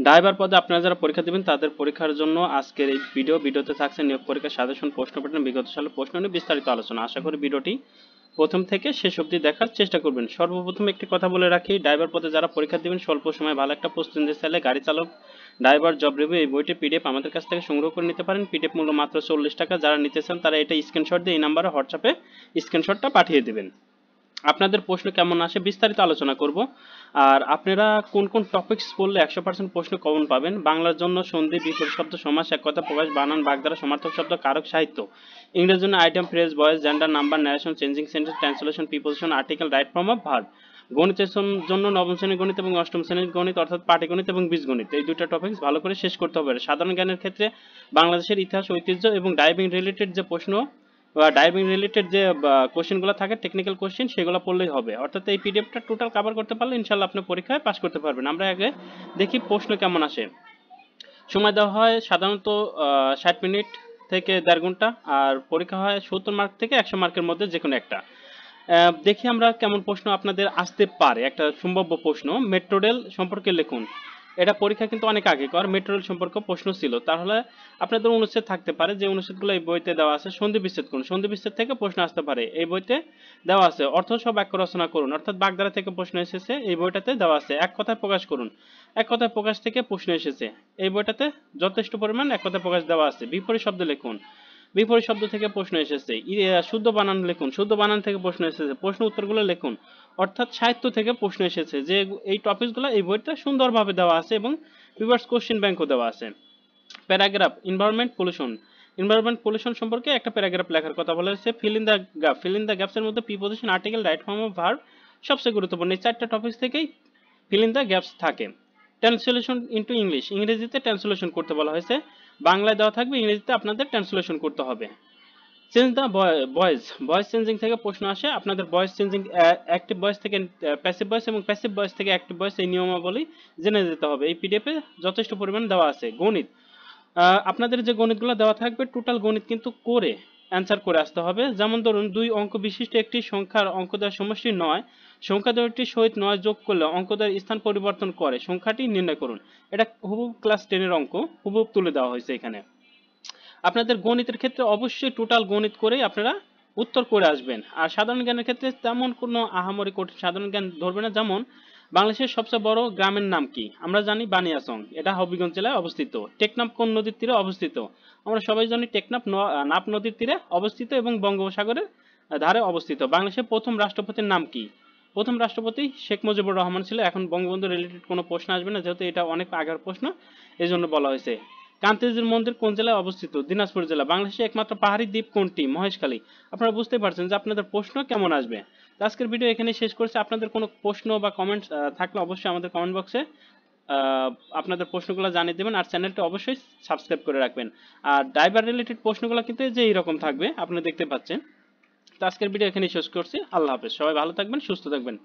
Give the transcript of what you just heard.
Driver পদে আপনারা যারা পরীক্ষা দিবেন তাদের পরীক্ষার জন্য আজকের এই ভিডিওতে থাকছে নিয়োগ পরীক্ষার সাজেশন, প্রশ্ন প্যাটার্ন, বিগত সালের প্রশ্ন নিয়ে বিস্তারিত আলোচনা। আশা করি ভিডিওটি প্রথম থেকে শেষ অবধি দেখার চেষ্টা করবেন। সর্বপ্রথম একটি কথা বলে রাখি, ড্রাইভার পদে যারা পরীক্ষা দিবেন স্বল্প সময়ে ভালো একটা প্রস্তুতি নিতে চাইলে গাড়ি চালক ড্রাইভার জব রিভিউ এই বইটি পিডিএফ আমাদের কাছ থেকে সংগ্রহ করে নিতে পারেন। পিডিএফ মূল্য মাত্র 40 টাকা। যারা নিতে চান তারা এটা স্ক্রিনশট দিয়ে এই নাম্বারে হোয়াটসঅ্যাপে স্ক্রিনশটটা পাঠিয়ে দেবেন। আপনাদের প্রশ্ন কেমন আসে বিস্তারিত আলোচনা করব। আর আপনারা কোন কোন টপিকস পড়লে 100% প্রশ্ন কমন পাবেন। বাংলার জন্য সন্ধি, বিপরীত শব্দ, সমাস, এক কথা প্রকাশ, বানান, বাগধারা, সমার্থক শব্দ, কারক, সাহিত্য। ইংরেজির জন্য item, phrase, voice, gender, number, narration, changing sentence, translation, preposition, article, right form of verb. গণিতের জন্য নবম শ্রেণীর গণিত এবং অষ্টম শ্রেণীর গণিত অর্থাৎ পাটিগণিত এবং বীজগণিত, এই দুটো টপিকস ভালো করে শেষ করতে হবে। সাধারণ জ্ঞানের ক্ষেত্রে বাংলাদেশের ইতিহাস, ঐতিহ্য এবং ড্রাইভিং রিলেটেড যে প্রশ্ন বা ড্রাইভিং রিলেটেড যে কোশ্চেনগুলো থাকে, টেকনিক্যাল কোশ্চেন, সেগুলো পড়লেই হবে। অর্থাৎ এই পিডিএফটা টোটাল কভার করতে পারলে ইনশাল্লাহ আপনি পরীক্ষায় পাস করতে পারবেন। আমরা আগে দেখি প্রশ্ন কেমন আসে। সময় দেওয়া হয় সাধারণত 60 মিনিট থেকে 1.5 ঘন্টা, আর পরীক্ষা হয় 70 মার্ক থেকে 100 মার্কের মধ্যে যে কোনো একটা। দেখি আমরা কেমন প্রশ্ন আপনাদের আসতে পারে। একটা সম্ভাব্য প্রশ্ন, মেট্রো রেল সম্পর্কে লিখুন। এটা পরীক্ষা কিন্তু অনেক আগে কর মেট্রো রেল সম্পর্কে প্রশ্ন ছিল। তাহলে আপনাদের অনুচ্ছেদ থাকতে পারে, যে অনুচ্ছেদগুলো এই বইতে দেওয়া আছে। সন্ধি বিচ্ছেদ করুন, সন্ধি বিচ্ছেদ থেকে প্রশ্ন আসতে পারে, এই বইতে দেওয়া আছে। অর্থ সহ বাক্য রচনা করুন, অর্থাৎ বাগধারা থেকে প্রশ্ন এসেছে, এই বইটাতে দেওয়া আছে। এক কথায় প্রকাশ করুন, এক কথায় প্রকাশ থেকে প্রশ্ন এসেছে, এই বইটাতে যথেষ্ট পরিমাণ এক কথায় প্রকাশ দেওয়া আছে। বিপরীত শব্দ লিখুন, বিপরীত শব্দ থেকে প্রশ্ন এসেছে। শুদ্ধ বানান লিখুন, শুদ্ধ বানান থেকে প্রশ্ন এসেছে। প্রশ্ন উত্তরগুলো লিখুন, অর্থাৎ সাহিত্য থেকে প্রশ্ন এসেছে। যে এই টপিকগুলো এই বইটা সুন্দরভাবে দেওয়া আছে এবং রিভার্স কোশ্চেন ব্যাংকও দেওয়া আছে। Paragraph, environment pollution. Environment pollution সম্পর্কে একটা প্যারাগ্রাফ লেখার কথা বলা হয়েছে। Fill in the gap, fill in the gaps এর মধ্যে preposition, article, right form of verb সবচেয়ে গুরুত্বপূর্ণ। এই চারটা টপিক থেকেই ফিল ইন দ্য গ্যাপস থাকে। ট্রান্সলেশন ইনটু ইংলিশ, ইংরেজিতে ট্রান্সলেশন করতে বলা হয়েছে। বাংলায় দেওয়া থাকবে, ইংরেজিতে আপনাদের ট্রান্সলেশন করতে হবে। Change the voice, voice changing থেকে প্রশ্ন আসে। আপনাদের ভয়েস চেঞ্জিং অ্যাক্টিভ ভয়েস থেকে প্যাসিভ ভয়েস এবং প্যাসিভ ভয়েস থেকে অ্যাক্টিভ ভয়েস, এই নিয়মাবলী জেনে যেতে হবে। এই পিডিএফে যথেষ্ট পরিমাণ দেওয়া আছে। গণিত, আপনাদের যে গণিতগুলো দেওয়া থাকবে টোটাল গণিত কিন্তু করে অ্যান্সার করে আসতে হবে। যেমন ধরুন, 2 অঙ্ক বিশিষ্ট একটি সংখ্যার অঙ্ক দেওয়ার সমষ্টি 9, সংখ্যা দ্বয়টির সহিত 9 যোগ করলে অঙ্ক দ্বয়ের স্থান পরিবর্তন করে সংখ্যাটি নির্ণয় করুন। এটা হুবহু ক্লাস 10 এর অঙ্ক, হুবহু তুলে দেওয়া হয়েছে এখানে। আপনাদের গণিতের ক্ষেত্রে অবশ্যই টোটাল গণিত করেই আপনারা উত্তর করে আসবেন। আর সাধারণ জ্ঞানের ক্ষেত্রে তেমন কোনো আহামরি কঠিন সাধারণ জ্ঞান ধরবে না। যেমন বাংলাদেশের সবচেয়ে বড় গ্রামের নাম কি? আমরা জানি বানিয়াচং, এটা হবিগঞ্জ জেলায় অবস্থিত। টেকনাফ কোন নদীর তীরে অবস্থিত? আমরা সবাই জানি টেকনাফ নাফ নদীর তীরে অবস্থিত এবং বঙ্গোপসাগরের ধারে অবস্থিত। বাংলাদেশের প্রথম রাষ্ট্রপতির নাম কি? প্রথম রাষ্ট্রপতি শেখ মুজিবুর রহমান ছিল। এখন বঙ্গবন্ধু রিলেটেড কোনো প্রশ্ন আসবে না, যেহেতু এটা অনেক আগের প্রশ্ন, এই জন্য বলা হয়েছে। কান্তিজির মন্দির কোন জেলায় অবস্থিত? দিনাজপুর জেলা। বাংলাদেশের একমাত্র পাহাড়ি দ্বীপ কোনটি? মহেশখালী। আপনারা বুঝতে পারছেন যে আপনাদের প্রশ্ন কেমন আসবে। তো আজকের ভিডিও এখানেই শেষ করছি। আপনাদের কোনো প্রশ্ন বা কমেন্টস থাকলে অবশ্যই আমাদের কমেন্ট বক্সে আপনাদের প্রশ্নগুলো জানিয়ে দেবেন। আর চ্যানেলটা অবশ্যই সাবস্ক্রাইব করে রাখবেন। আর ড্রাইভার রিলেটেড প্রশ্নগুলো কিন্তু যে এইরকম থাকবে, আপনারা দেখতে পাচ্ছেন। তো আজকের ভিডিও এখানেই শেষ করছি। আল্লাহ হাফেজ, সবাই ভালো থাকবেন, সুস্থ থাকবেন।